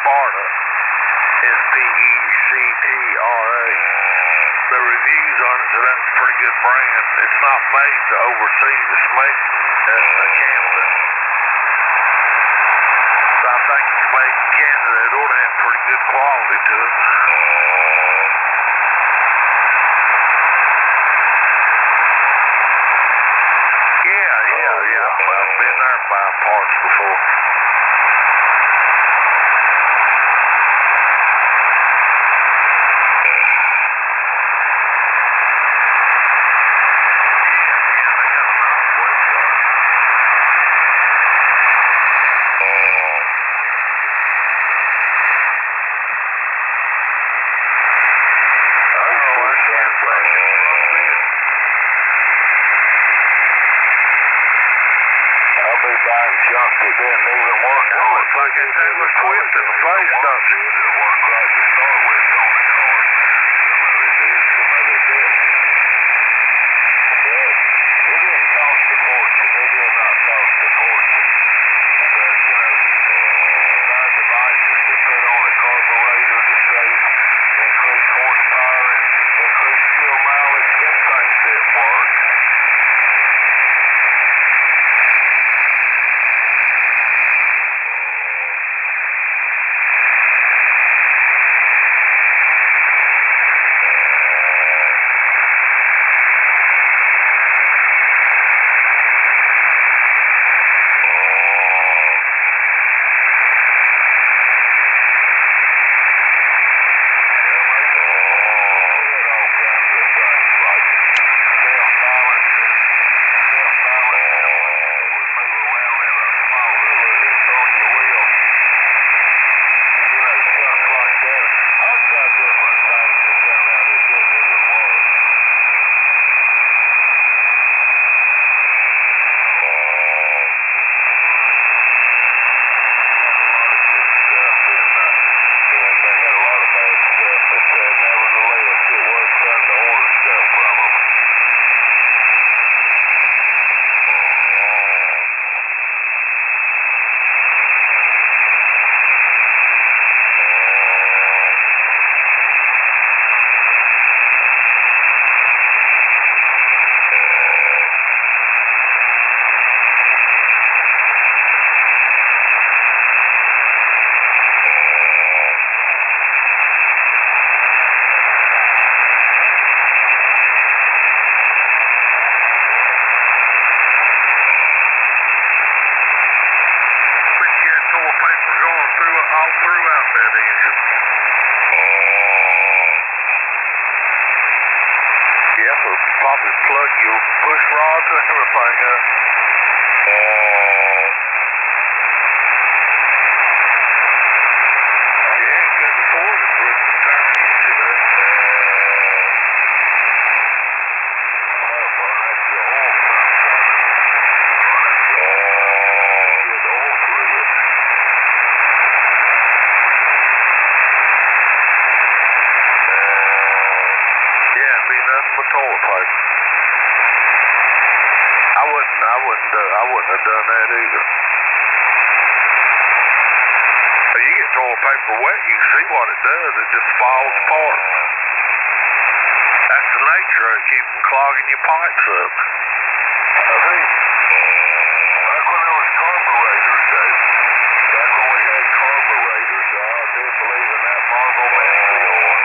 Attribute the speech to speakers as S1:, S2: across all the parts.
S1: Sparta. Spectra. The reviews on it, so that's a pretty good brand. It's not made to overseas. It's made in Canada. So I think it's made in Canada. It ought to have pretty good quality to it. Yeah. I've been there buying parts before.
S2: Junk that didn't even work.
S1: Oh, it's like it was twisted in the face, don't you?
S2: It worked right to start with on the car. Some of it did, some of it didn't. But it didn't cost a fortune. It did not cost a fortune. But, you know, you can buy devices to put on a carburetor to save increased horsepower and increased fuel mileage. Them things didn't work.
S1: All throughout that engine. Yeah, so probably plug your push rods and everything up. Yeah, it couldn't afford it with the turn engine up. Nothing but toilet paper. I wouldn't have done that either. But you get toilet paper wet, you can see what it does. It just falls apart. That's the nature of it, keeping clogging your pipes up.
S2: I think back when there was carburetors, Dave, back when we had carburetors, I did believe in that Marvel Mansfield one.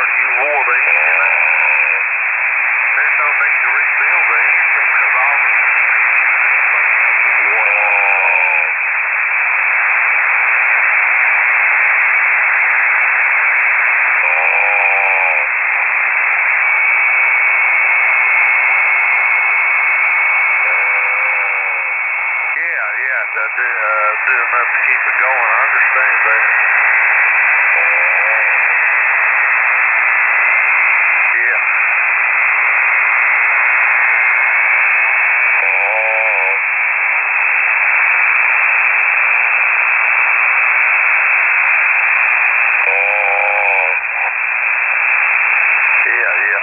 S1: expired. You wore the engine out. There's no need to rebuild the engine because all everything else is worn out. Yeah, do enough to keep it going. I understand that. Yeah. Yeah.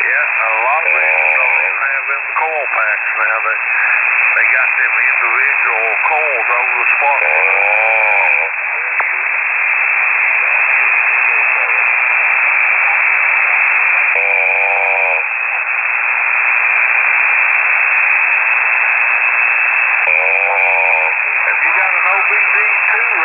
S1: Yeah, a lot of engines don't even have them coil packs now. They got them individual coils over the spark plug. Have you got an OBD too?